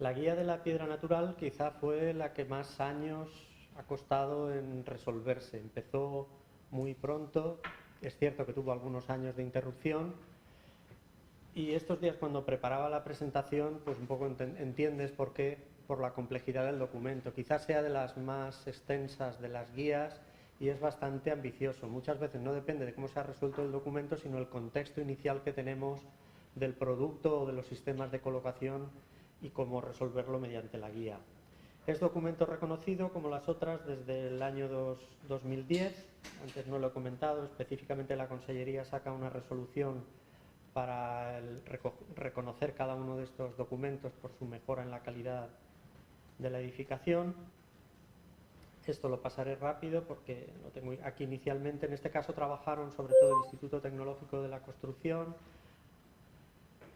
La guía de la piedra natural quizá fue la que más años ha costado en resolverse. Empezó muy pronto, es cierto que tuvo algunos años de interrupción, y estos días cuando preparaba la presentación, pues un poco entiendes por qué, por la complejidad del documento. Quizás sea de las más extensas de las guías y es bastante ambicioso. Muchas veces no depende de cómo se ha resuelto el documento, sino el contexto inicial que tenemos del producto o de los sistemas de colocación y cómo resolverlo mediante la guía. Es documento reconocido como las otras desde el año 2010, antes no lo he comentado, específicamente la Consellería saca una resolución para reconocer cada uno de estos documentos por su mejora en la calidad de la edificación. Esto lo pasaré rápido porque lo tengo aquí inicialmente. En este caso trabajaron sobre todo el Instituto Tecnológico de la Construcción,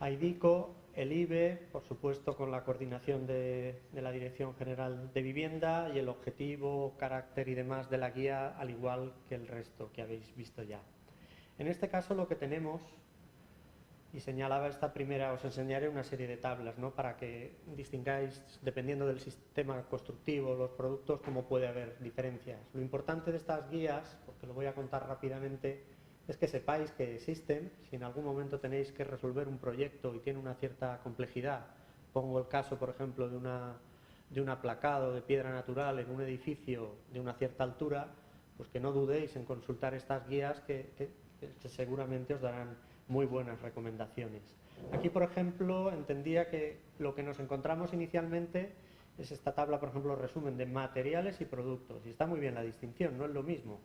AIDICO, el IBE, por supuesto con la coordinación de la Dirección General de Vivienda, y el objetivo, carácter y demás de la guía, al igual que el resto que habéis visto ya. En este caso lo que tenemos, y señalaba esta primera, os enseñaré una serie de tablas, ¿no?, para que distingáis, dependiendo del sistema constructivo, los productos, cómo puede haber diferencias. Lo importante de estas guías, porque lo voy a contar rápidamente, es que sepáis que existen. Si en algún momento tenéis que resolver un proyecto y tiene una cierta complejidad, pongo el caso, por ejemplo, de un aplacado de piedra natural en un edificio de una cierta altura, pues que no dudéis en consultar estas guías que seguramente os darán muy buenas recomendaciones. Aquí, por ejemplo, entendía que lo que nos encontramos inicialmente es esta tabla, por ejemplo, resumen de materiales y productos. Y está muy bien la distinción, no es lo mismo.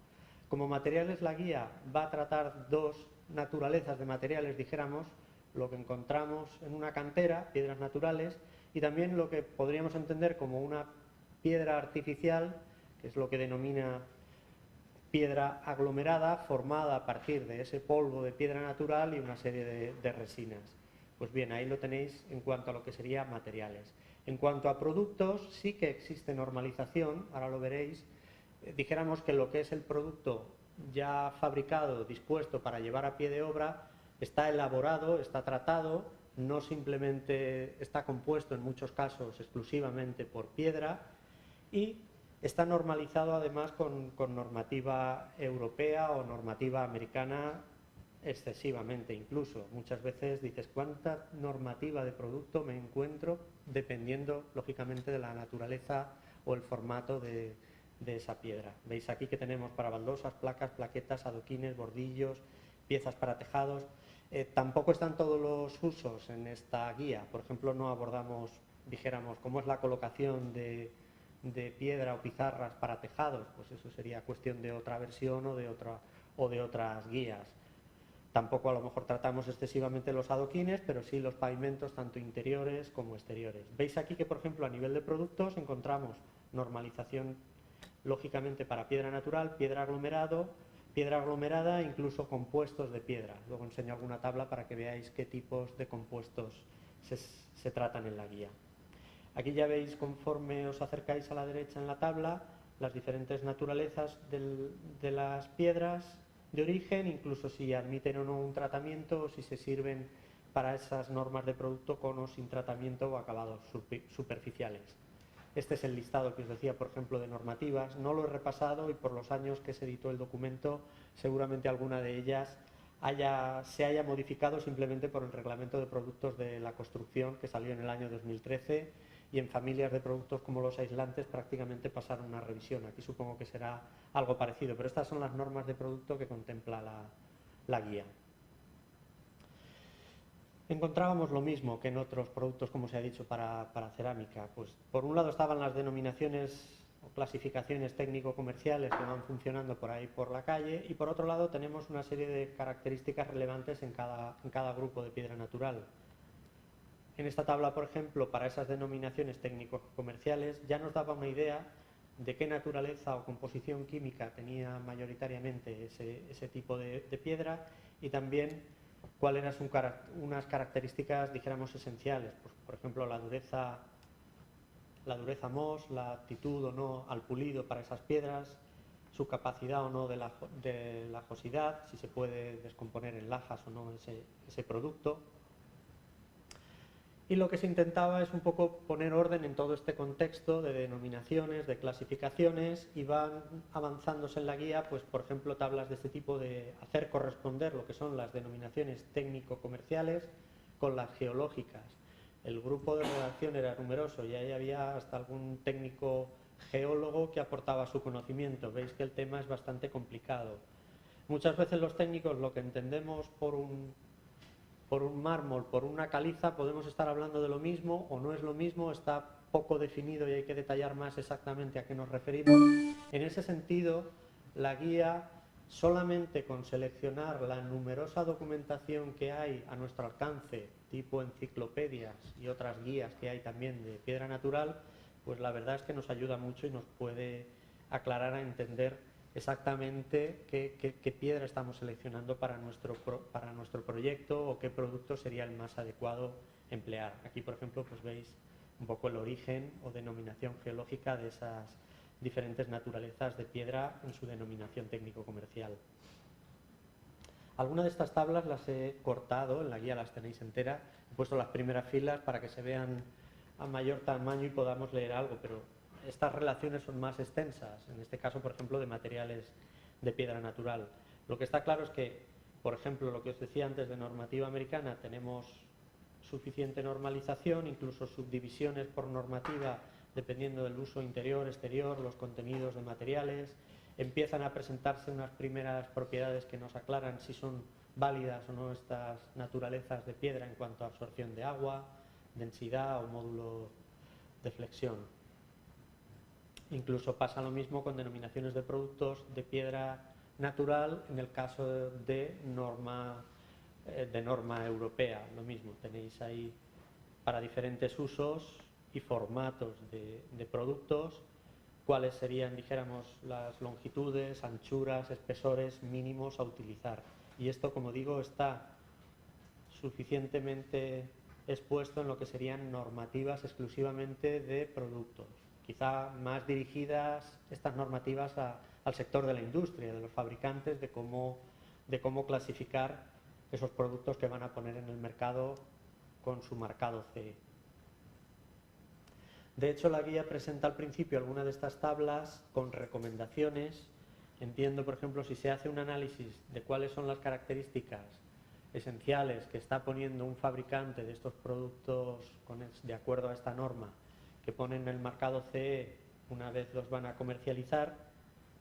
Como materiales, la guía va a tratar dos naturalezas de materiales, dijéramos, lo que encontramos en una cantera, piedras naturales, y también lo que podríamos entender como una piedra artificial, que es lo que denomina piedra aglomerada, formada a partir de ese polvo de piedra natural y una serie de resinas. Pues bien, ahí lo tenéis en cuanto a lo que serían materiales. En cuanto a productos, sí que existe normalización, ahora lo veréis. Dijéramos que lo que es el producto ya fabricado, dispuesto para llevar a pie de obra, está elaborado, está tratado, no simplemente está compuesto en muchos casos exclusivamente por piedra, y está normalizado además con normativa europea o normativa americana excesivamente incluso. Muchas veces dices, ¿cuánta normativa de producto me encuentro? Dependiendo, lógicamente, de la naturaleza o el formato de esa piedra. Veis aquí que tenemos para baldosas, placas, plaquetas, adoquines, bordillos, piezas para tejados. Tampoco están todos los usos en esta guía. Por ejemplo, no abordamos, dijéramos, cómo es la colocación de piedra o pizarras para tejados. Pues eso sería cuestión de otra versión o de otras guías. Tampoco a lo mejor tratamos excesivamente los adoquines, pero sí los pavimentos, tanto interiores como exteriores. Veis aquí que, por ejemplo, a nivel de productos encontramos normalización, lógicamente, para piedra natural, piedra aglomerada, incluso compuestos de piedra. Luego enseño alguna tabla para que veáis qué tipos de compuestos se tratan en la guía. Aquí ya veis, conforme os acercáis a la derecha en la tabla, las diferentes naturalezas de las piedras de origen, incluso si admiten o no un tratamiento, o si se sirven para esas normas de producto con o sin tratamiento o acabados superficiales. Este es el listado que os decía, por ejemplo, de normativas. No lo he repasado y por los años que se editó el documento, seguramente alguna de ellas se haya modificado simplemente por el Reglamento de Productos de la Construcción, que salió en el año 2013, y en familias de productos como los aislantes prácticamente pasaron una revisión. Aquí supongo que será algo parecido, pero estas son las normas de producto que contempla la guía. Encontrábamos lo mismo que en otros productos, como se ha dicho, para cerámica. Pues por un lado estaban las denominaciones o clasificaciones técnico-comerciales que van funcionando por ahí por la calle, y por otro lado tenemos una serie de características relevantes en cada grupo de piedra natural. En esta tabla, por ejemplo, para esas denominaciones técnico-comerciales ya nos daba una idea de qué naturaleza o composición química tenía mayoritariamente ese tipo de piedra, y también cuáles eran unas características, dijéramos, esenciales. Pues, por ejemplo, la dureza MOS, la aptitud o no al pulido para esas piedras, su capacidad o no de lajosidad, si se puede descomponer en lajas o no ese producto. Y lo que se intentaba es un poco poner orden en todo este contexto de denominaciones, de clasificaciones, y van avanzándose en la guía, pues por ejemplo, tablas de este tipo de hacer corresponder lo que son las denominaciones técnico-comerciales con las geológicas. El grupo de redacción era numeroso y ahí había hasta algún técnico geólogo que aportaba su conocimiento. Veis que el tema es bastante complicado. Muchas veces los técnicos lo que entendemos por un mármol, por una caliza, podemos estar hablando de lo mismo o no es lo mismo, está poco definido y hay que detallar más exactamente a qué nos referimos. En ese sentido, la guía, solamente con seleccionar la numerosa documentación que hay a nuestro alcance, tipo enciclopedias y otras guías que hay también de piedra natural, pues la verdad es que nos ayuda mucho y nos puede aclarar a entender exactamente qué piedra estamos seleccionando para nuestro proyecto o qué producto sería el más adecuado emplear. Aquí, por ejemplo, pues veis un poco el origen o denominación geológica de esas diferentes naturalezas de piedra en su denominación técnico-comercial. Algunas de estas tablas las he cortado, en la guía las tenéis enteras, he puesto las primeras filas para que se vean a mayor tamaño y podamos leer algo, pero estas relaciones son más extensas, en este caso, por ejemplo, de materiales de piedra natural. Lo que está claro es que, por ejemplo, lo que os decía antes de normativa americana, tenemos suficiente normalización, incluso subdivisiones por normativa, dependiendo del uso interior, exterior, los contenidos de materiales. Empiezan a presentarse unas primeras propiedades que nos aclaran si son válidas o no estas naturalezas de piedra en cuanto a absorción de agua, densidad o módulo de flexión. Incluso pasa lo mismo con denominaciones de productos de piedra natural en el caso de norma europea. Lo mismo, tenéis ahí para diferentes usos y formatos de productos cuáles serían, dijéramos, las longitudes, anchuras, espesores mínimos a utilizar. Y esto, como digo, está suficientemente expuesto en lo que serían normativas exclusivamente de productos. Quizá más dirigidas estas normativas al sector de la industria, de los fabricantes, de cómo clasificar esos productos que van a poner en el mercado con su marcado CE. De hecho, la guía presenta al principio alguna de estas tablas con recomendaciones. Entiendo, por ejemplo, si se hace un análisis de cuáles son las características esenciales que está poniendo un fabricante de estos productos de acuerdo a esta norma, que ponen el marcado CE una vez los van a comercializar,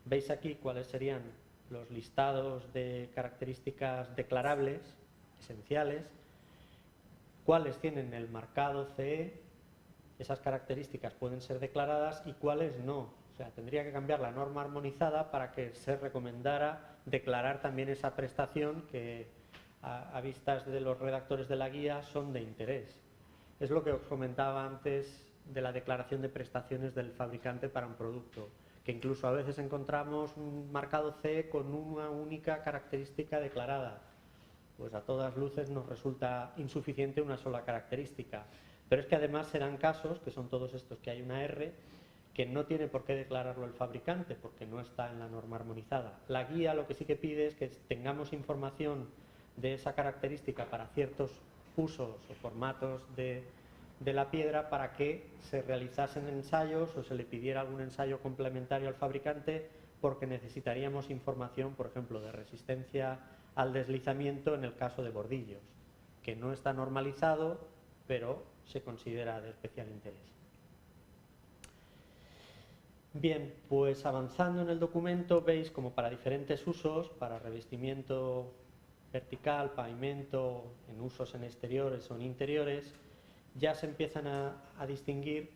veis aquí cuáles serían los listados de características declarables, esenciales, cuáles tienen el marcado CE, esas características pueden ser declaradas y cuáles no. O sea, tendría que cambiar la norma armonizada para que se recomendara declarar también esa prestación que a vistas de los redactores de la guía son de interés. Es lo que os comentaba antes de la declaración de prestaciones del fabricante para un producto, que incluso a veces encontramos un marcado CE con una única característica declarada. Pues a todas luces nos resulta insuficiente una sola característica. Pero es que además serán casos, que son todos estos que hay una R, que no tiene por qué declararlo el fabricante porque no está en la norma armonizada. La guía lo que sí que pide es que tengamos información de esa característica para ciertos usos o formatos de la piedra para que se realizasen ensayos o se le pidiera algún ensayo complementario al fabricante porque necesitaríamos información, por ejemplo, de resistencia al deslizamiento en el caso de bordillos, que no está normalizado, pero se considera de especial interés. Bien, pues avanzando en el documento veis como para diferentes usos, para revestimiento vertical, pavimento, en usos en exteriores o en interiores, ya se empiezan a distinguir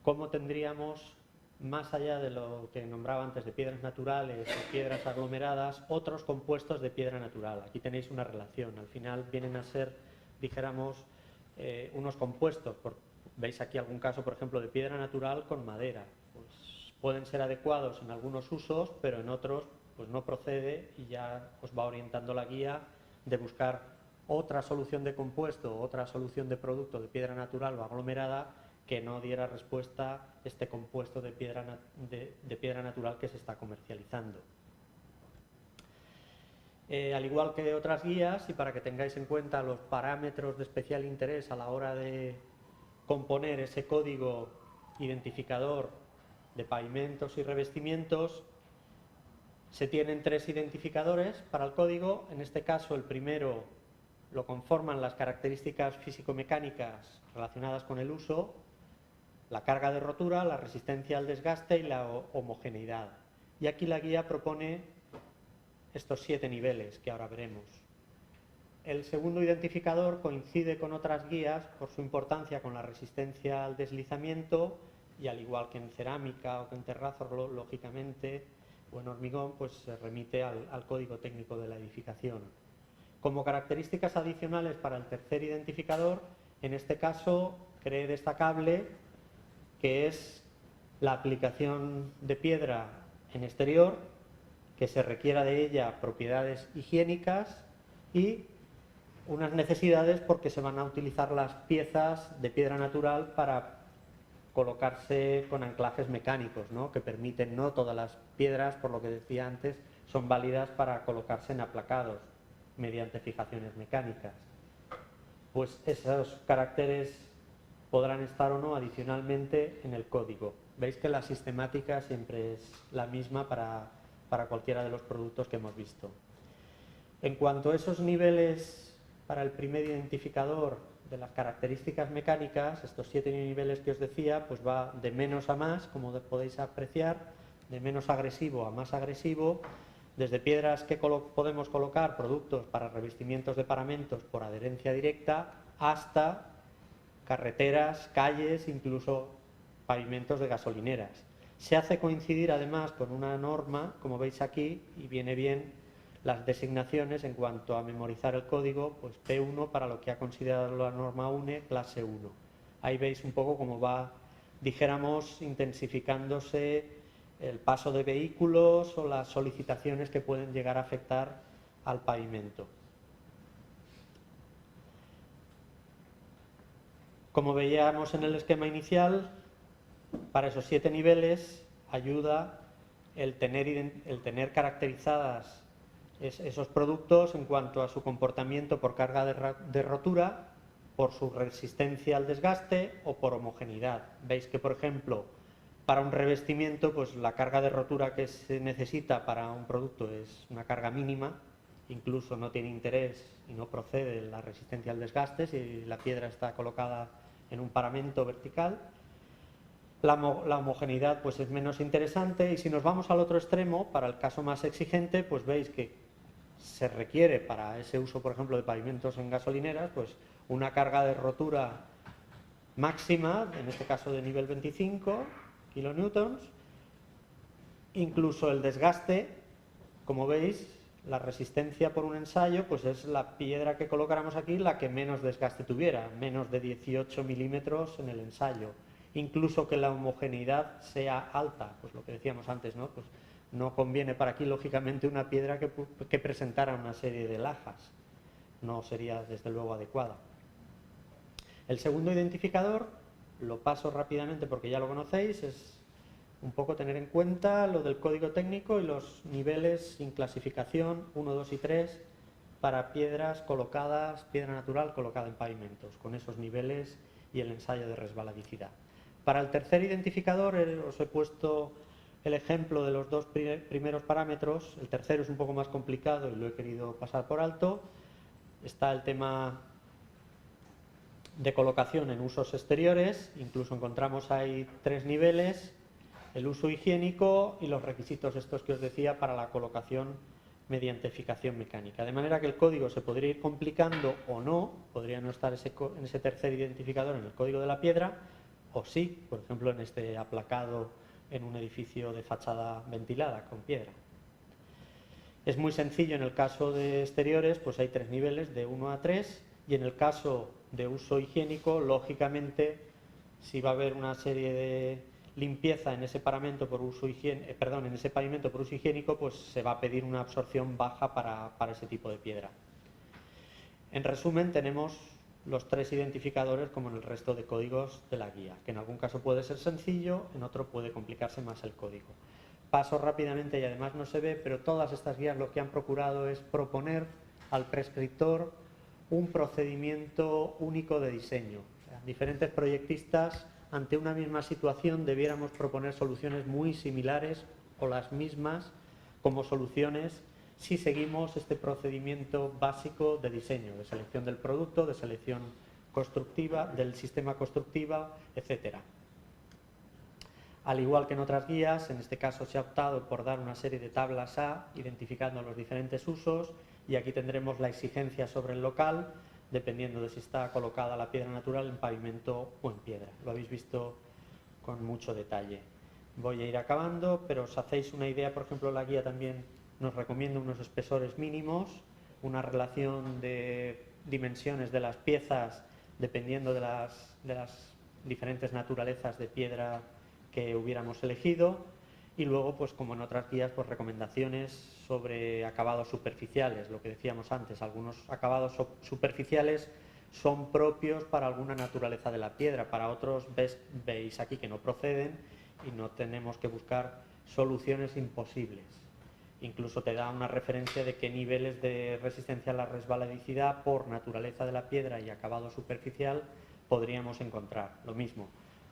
cómo tendríamos, más allá de lo que nombraba antes de piedras naturales o piedras aglomeradas, otros compuestos de piedra natural. Aquí tenéis una relación, al final vienen a ser, dijéramos, unos compuestos. Veis aquí algún caso, por ejemplo, de piedra natural con madera. Pues pueden ser adecuados en algunos usos, pero en otros pues no procede y ya os va orientando la guía de buscar otra solución de compuesto, otra solución de producto de piedra natural o aglomerada que no diera respuesta este compuesto de piedra natural que se está comercializando. Al igual que otras guías, y para que tengáis en cuenta los parámetros de especial interés a la hora de componer ese código identificador de pavimentos y revestimientos, se tienen 3 identificadores para el código. En este caso, el primero lo conforman las características físico-mecánicas relacionadas con el uso, la carga de rotura, la resistencia al desgaste y la homogeneidad. Y aquí la guía propone estos 7 niveles que ahora veremos. El segundo identificador coincide con otras guías por su importancia con la resistencia al deslizamiento, y al igual que en cerámica o que en terrazos, lógicamente, o en hormigón, pues se remite al código técnico de la edificación. Como características adicionales para el tercer identificador, en este caso cree destacable que es la aplicación de piedra en exterior, que se requiera de ella propiedades higiénicas y unas necesidades porque se van a utilizar las piezas de piedra natural para colocarse con anclajes mecánicos, ¿no? Que permiten, no todas las piedras, por lo que decía antes, son válidas para colocarse en aplacados mediante fijaciones mecánicas. Pues esos caracteres podrán estar o no adicionalmente en el código. Veis que la sistemática siempre es la misma para cualquiera de los productos que hemos visto. En cuanto a esos niveles para el primer identificador de las características mecánicas, estos 7 niveles que os decía, pues va de menos a más, como podéis apreciar, de menos agresivo a más agresivo, desde piedras que podemos colocar productos para revestimientos de paramentos por adherencia directa, hasta carreteras, calles, incluso pavimentos de gasolineras. Se hace coincidir además con una norma, como veis aquí, y viene bien las designaciones en cuanto a memorizar el código, pues P1 para lo que ha considerado la norma UNE, clase 1. Ahí veis un poco cómo va, dijéramos, intensificándose el paso de vehículos o las solicitaciones que pueden llegar a afectar al pavimento. Como veíamos en el esquema inicial, para esos 7 niveles ayuda el tener caracterizadas esos productos en cuanto a su comportamiento por carga de rotura, por su resistencia al desgaste o por homogeneidad. Veis que, por ejemplo, para un revestimiento, pues la carga de rotura que se necesita para un producto es una carga mínima, incluso no tiene interés y no procede la resistencia al desgaste si la piedra está colocada en un paramento vertical. La homogeneidad pues es menos interesante, y si nos vamos al otro extremo, para el caso más exigente, pues veis que se requiere para ese uso, por ejemplo, de pavimentos en gasolineras, pues una carga de rotura máxima, en este caso de nivel 25 kilonewtons, incluso el desgaste, como veis, la resistencia por un ensayo, pues es la piedra que colocáramos aquí la que menos desgaste tuviera, menos de 18 milímetros en el ensayo. Incluso que la homogeneidad sea alta, pues lo que decíamos antes, ¿no? Pues no conviene para aquí, lógicamente, una piedra que presentara una serie de lajas. No sería, desde luego, adecuada. El segundo identificador, lo paso rápidamente porque ya lo conocéis, es un poco tener en cuenta lo del código técnico y los niveles sin clasificación 1, 2 y 3 para piedras colocadas, piedra natural colocada en pavimentos, con esos niveles y el ensayo de resbaladicidad. Para el tercer identificador os he puesto el ejemplo de los 2 primeros parámetros. El tercero es un poco más complicado y lo he querido pasar por alto. Está el tema de colocación en usos exteriores, incluso encontramos ahí 3 niveles, el uso higiénico y los requisitos estos que os decía para la colocación mediante fijación mecánica. De manera que el código se podría ir complicando o no, podría no estar en ese tercer identificador en el código de la piedra, o sí, por ejemplo, en este aplacado en un edificio de fachada ventilada con piedra. Es muy sencillo en el caso de exteriores, pues hay 3 niveles, de 1 a 3, y en el caso de uso higiénico, lógicamente, si va a haber una serie de limpieza en ese paramento por uso en ese pavimento por uso higiénico, pues se va a pedir una absorción baja para ese tipo de piedra. En resumen, tenemos los 3 identificadores como en el resto de códigos de la guía, que en algún caso puede ser sencillo, en otro puede complicarse más el código. paso rápidamente y además no se ve, pero todas estas guías lo que han procurado es proponer al prescriptor un procedimiento único de diseño. O sea, diferentes proyectistas ante una misma situación debiéramos proponer soluciones muy similares o las mismas como soluciones si seguimos este procedimiento básico de diseño, de selección del producto, de selección constructiva, del sistema constructiva, etcétera. Al igual que en otras guías, en este caso se ha optado por dar una serie de tablas A, identificando los diferentes usos, y aquí tendremos la exigencia sobre el local, dependiendo de si está colocada la piedra natural en pavimento o en piedra. Lo habéis visto con mucho detalle. Voy a ir acabando, pero os hacéis una idea, por ejemplo, la guía también nos recomienda unos espesores mínimos, una relación de dimensiones de las piezas dependiendo de las diferentes naturalezas de piedra que hubiéramos elegido, y luego, pues como en otras guías, pues recomendaciones sobre acabados superficiales, lo que decíamos antes, algunos acabados superficiales son propios para alguna naturaleza de la piedra, para otros veis aquí que no proceden y no tenemos que buscar soluciones imposibles. Incluso te da una referencia de qué niveles de resistencia a la resbaladicidad por naturaleza de la piedra y acabado superficial podríamos encontrar. Lo mismo,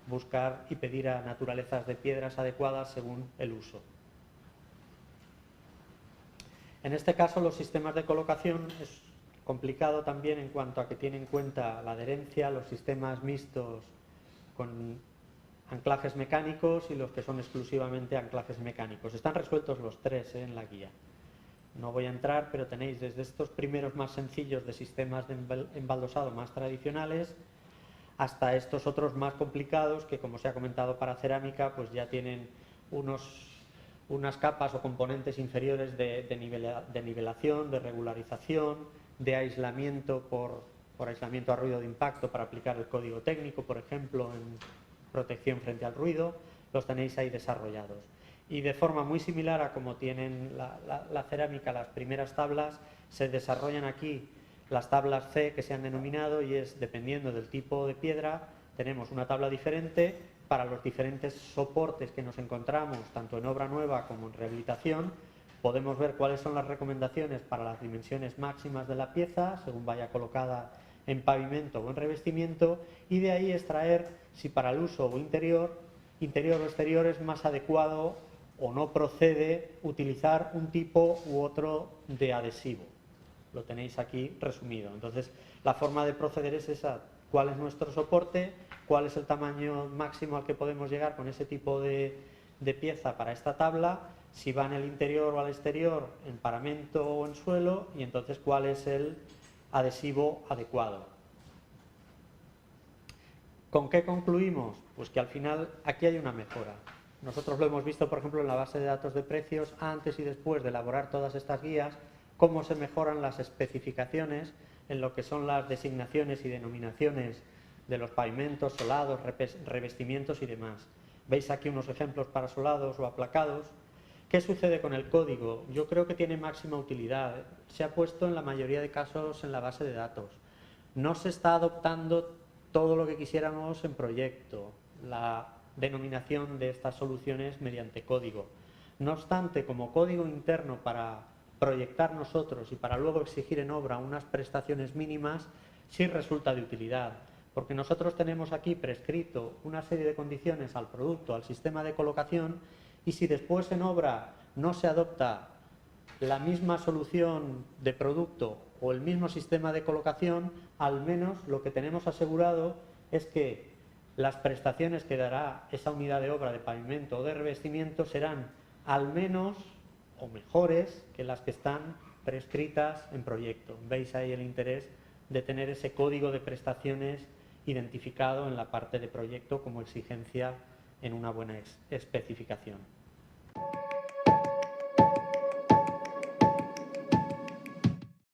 buscar y pedir a naturalezas de piedras adecuadas según el uso. En este caso, los sistemas de colocación es complicado también en cuanto a que tiene en cuenta la adherencia, los sistemas mixtos con anclajes mecánicos y los que son exclusivamente anclajes mecánicos. Están resueltos los tres en la guía. No voy a entrar, pero tenéis desde estos primeros más sencillos de sistemas de embaldosado más tradicionales hasta estos otros más complicados que, como se ha comentado para cerámica, pues ya tienen unas capas o componentes inferiores de nivelación, de regularización, de aislamiento por aislamiento a ruido de impacto para aplicar el código técnico, por ejemplo, en protección frente al ruido, los tenéis ahí desarrollados. Y de forma muy similar a como tienen la cerámica, las primeras tablas, se desarrollan aquí las tablas C que se han denominado, y es dependiendo del tipo de piedra, tenemos una tabla diferente para los diferentes soportes que nos encontramos, tanto en obra nueva como en rehabilitación. Podemos ver cuáles son las recomendaciones para las dimensiones máximas de la pieza, según vaya colocada en pavimento o en revestimiento, y de ahí extraer si para el uso o interior o exterior es más adecuado o no procede utilizar un tipo u otro de adhesivo. Lo tenéis aquí resumido. Entonces, la forma de proceder es esa: cuál es nuestro soporte, cuál es el tamaño máximo al que podemos llegar con ese tipo de pieza para esta tabla, si va en el interior o al exterior, en paramento o en suelo, y entonces cuál es el adhesivo adecuado. ¿Con qué concluimos? Pues que al final aquí hay una mejora. Nosotros lo hemos visto, por ejemplo, en la base de datos de precios, antes y después de elaborar todas estas guías, cómo se mejoran las especificaciones en lo que son las designaciones y denominaciones de los pavimentos, solados, revestimientos y demás. Veis aquí unos ejemplos para solados o aplacados. ¿Qué sucede con el código? Yo creo que tiene máxima utilidad. Se ha puesto en la mayoría de casos en la base de datos. No se está adoptando todo lo que quisiéramos en proyecto, la denominación de estas soluciones mediante código. No obstante, como código interno para proyectar nosotros y para luego exigir en obra unas prestaciones mínimas, sí resulta de utilidad, porque nosotros tenemos aquí prescrito una serie de condiciones al producto, al sistema de colocación, y si después en obra no se adopta la misma solución de producto o el mismo sistema de colocación, al menos lo que tenemos asegurado es que las prestaciones que dará esa unidad de obra de pavimento o de revestimiento serán al menos o mejores que las que están prescritas en proyecto. Veis ahí el interés de tener ese código de prestaciones identificado en la parte de proyecto como exigencia en una buena especificación.